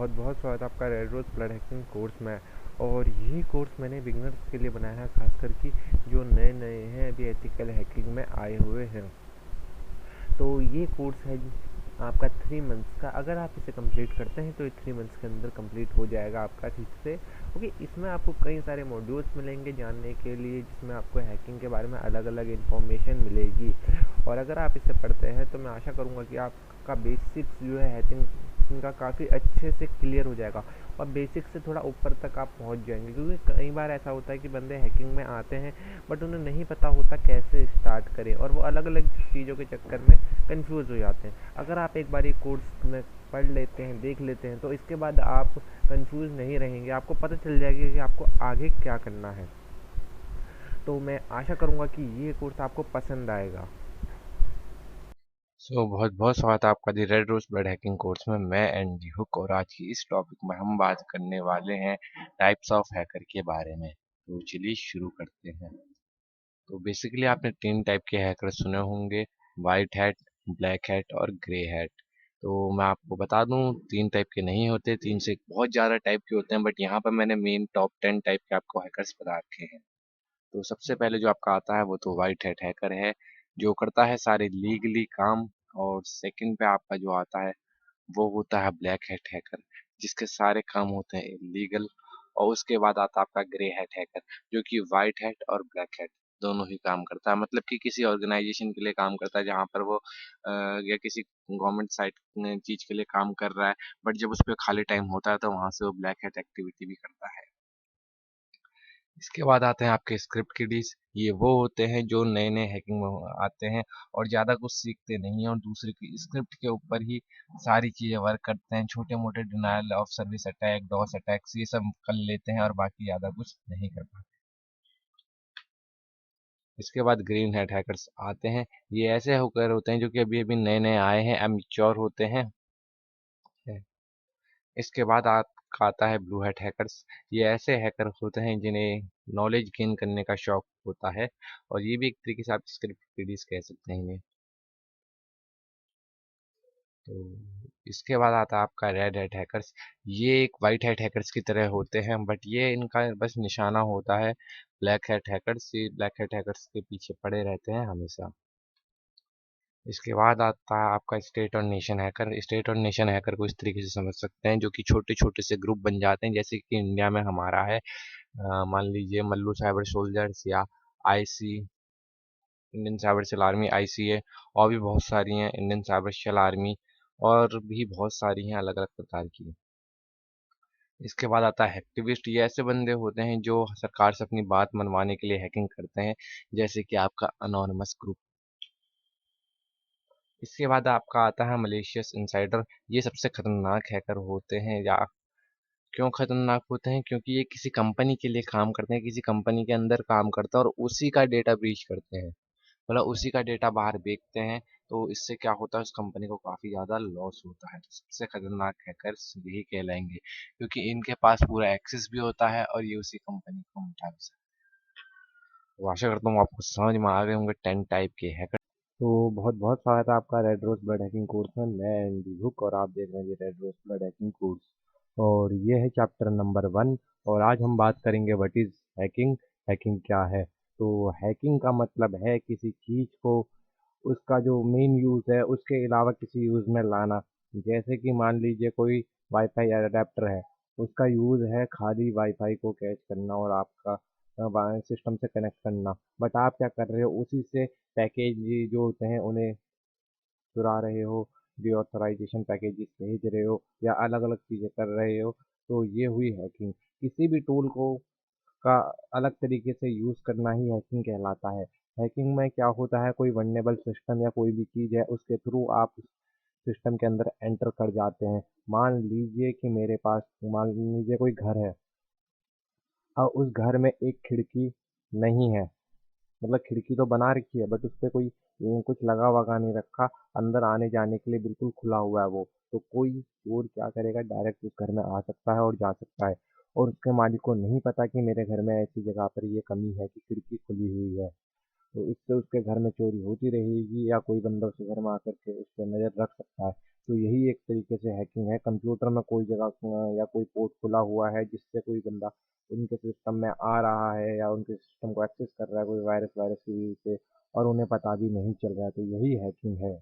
बहुत बहुत स्वागत है आपका red rose flood hacking course में। और ये कोर्स मैंने बिगनर्स के लिए बनाया है, खासकर कि जो नए नए हैं अभी एथिकल हैकिंग में आए हुए हैं। तो ये कोर्स है आपका 3 मंथ्स का। अगर आप इसे कंप्लीट करते हैं तो ये 3 मंथ्स के अंदर कंप्लीट हो जाएगा आपका ठीक से। ओके, इसमें आपको कई सारे मॉड्यूल्स मिलेंगे जानने के लिए, जिसमें आपको हैकिंग के बारे में अलग अलग इन्फॉर्मेशन मिलेगी। और अगर आप इसे पढ़ते हैं तो मैं आशा करूँगा कि आपका बेसिक्स जो है हैकिंग का काफ़ी अच्छे से क्लियर हो जाएगा और बेसिक से थोड़ा ऊपर तक आप पहुंच जाएंगे। क्योंकि कई बार ऐसा होता है कि बंदे हैकिंग में आते हैं बट उन्हें नहीं पता होता कैसे स्टार्ट करें, और वो अलग अलग चीज़ों के चक्कर में कंफ्यूज हो जाते हैं। अगर आप एक बार ये कोर्स में पढ़ लेते हैं, देख लेते हैं, तो इसके बाद आप कंफ्यूज नहीं रहेंगे, आपको पता चल जाएगा कि आपको आगे क्या करना है। तो मैं आशा करूँगा कि ये कोर्स आपको पसंद आएगा। बहुत बहुत स्वागत है आपका the red rose blood hacking course में। मैं एंडी हुक और आज की इस टॉपिक में हम बात करने वाले हैं टाइप्स ऑफ हैकर के बारे में। तो चलिए शुरू करते हैं। तो बेसिकली आपने 3 टाइप के हैकर सुने होंगे, वाइट हैट, ब्लैक हैट और ग्रे हैट। तो मैं आपको बता दूं, 3 टाइप के नहीं होते, 3 से बहुत ज़्यादा टाइप के होते हैं, बट यहाँ पर मैंने मेन टॉप 10 टाइप के आपको हैकर्स बता रखे हैं। तो सबसे पहले जो आपका आता है वो तो वाइट हैट हैकर है, जो करता है सारे लीगली काम। और सेकंड पे आपका जो आता है वो होता है ब्लैक हैट हैकर, जिसके सारे काम होते हैं इलीगल। और उसके बाद आता है आपका ग्रे हैट हैकर, जो कि वाइट हैट और ब्लैक हैट दोनों ही काम करता है। मतलब कि किसी ऑर्गेनाइजेशन के लिए काम करता है जहाँ पर वो या किसी गवर्नमेंट साइट चीज के लिए काम कर रहा है, बट जब उस पर खाली टाइम होता है तो वहां से वो ब्लैक हैट एक्टिविटी भी करता है। इसके बाद आते हैं आपके स्क्रिप्ट किडीज। ये वो होते हैं जो नए नए हैकिंग में आते हैं और ज़्यादा कुछ सीखते नहीं हैं और दूसरे की स्क्रिप्ट के ऊपर ही सारी चीज़ें वर्क करते हैं। छोटे मोटे denial of service attack, DoS attacks, ये सब कर लेते हैं और बाकी ज़्यादा कुछ नहीं कर पाते। इसके बाद ग्रीन हैट हैकर्स आते हैं। ये ऐसे हैकर होते हैं जो कि अभी अभी नए नए आए हैं, अमेच्योर होते हैं। इसके बाद आपका आता है ब्लू हैट हैकर्स। ये ऐसे हैकर होते हैं जिन्हें नॉलेज गेन करने का शौक होता है, और ये भी एक तरीके से आप स्क्रिप्ट किडीज कह सकते हैं इन्हें। तो इसके बाद आता है आपका रेड हैट हैकर्स। ये एक वाइट हैट हैकर्स की तरह होते हैं, बट ये इनका बस निशाना होता है ब्लैक हैट हैकर्स। ये ब्लैक हैट हैकर्स के पीछे पड़े रहते हैं हमेशा। इसके बाद आता है आपका स्टेट और नेशन हैकर। स्टेट और नेशन हैकर को इस तरीके से समझ सकते हैं, जो कि छोटे छोटे से ग्रुप बन जाते हैं, जैसे कि इंडिया में हमारा है। मान लीजिए मल्लू साइबर सोल्जर्स या IC, Indian cyber cell army, ICA, और भी बहुत सारी हैं, इंडियन साइबर सेल आर्मी, और भी बहुत सारी हैं अलग अलग प्रकार की। इसके बाद आता है एक्टिविस्ट। ये ऐसे बंदे होते हैं जो सरकार से अपनी बात मनवाने के लिए हैकिंग करते हैं, जैसे कि आपका अनोनिमस ग्रुप। इसके बाद आपका आता है मलेशियस इंसाइडर। ये सबसे खतरनाक हैकर होते हैं। या क्यों खतरनाक होते हैं? क्योंकि ये किसी कंपनी के लिए काम करते हैं, किसी कंपनी के अंदर काम करते हैं और उसी का डेटा ब्रीच करते हैं, मतलब उसी का डेटा बाहर बेचते हैं। तो इससे क्या होता है, उस कंपनी को काफ़ी ज़्यादा लॉस होता है। तो सबसे खतरनाक हैकर्स यही कहलाएंगे, क्योंकि इनके पास पूरा एक्सेस भी होता है और ये उसी कंपनी को मिटा भी सकते हैं। तो आशा करता हूँ आपको समझ में आ गए होंगे 10 टाइप के हैकर। तो बहुत बहुत स्वागत है आपका red rose blood hacking course में। मैं एंडी हुक और आप देख रहे हैं ये red rose blood hacking course. और ये है चैप्टर नंबर 1। और आज हम बात करेंगे व्हाट इज़ हैकिंग। हैकिंग क्या है? तो हैकिंग का मतलब है किसी चीज़ को उसका जो मेन यूज़ है उसके अलावा किसी यूज़ में लाना। जैसे कि मान लीजिए कोई वाईफाई अडेप्टर है, उसका यूज़ है खाली वाईफाई को कैच करना और आपका सिस्टम से कनेक्ट करना। बट आप क्या कर रहे हो, उसी से पैकेज जो होते हैं उन्हें चुरा रहे हो, डीऑथराइजेशन पैकेजेस भेज रहे हो या अलग अलग चीज़ें कर रहे हो। तो ये हुई हैकिंग। किसी भी टूल को का अलग तरीके से यूज़ करना ही हैकिंग कहलाता है। हैकिंग में क्या होता है, कोई वल्नरेबल सिस्टम या कोई भी चीज़ है उसके थ्रू आप सिस्टम के अंदर एंटर कर जाते हैं। मान लीजिए कोई घर है और उस घर में एक खिड़की नहीं है, मतलब खिड़की तो बना रखी है बट उसपे कोई कुछ लगा वगा नहीं रखा, अंदर आने जाने के लिए बिल्कुल खुला हुआ है वो। तो कोई चोर क्या करेगा, डायरेक्ट उस घर में आ सकता है और जा सकता है, और उसके मालिक को नहीं पता कि मेरे घर में ऐसी जगह पर ये कमी है कि खिड़की खुली हुई है। तो इससे उसके घर में चोरी होती रहेगी या कोई बंदा उसके घर में आकर के उस पर नज़र रख सकता है। तो यही एक तरीके से हैकिंग है। कंप्यूटर में कोई जगह या कोई पोर्ट खुला हुआ है जिससे कोई बंदा उनके सिस्टम में आ रहा है या उनके सिस्टम को एक्सेस कर रहा है कोई वायरस वायरस की वजह से, और उन्हें पता भी नहीं चल रहा है, तो यही हैकिंग है।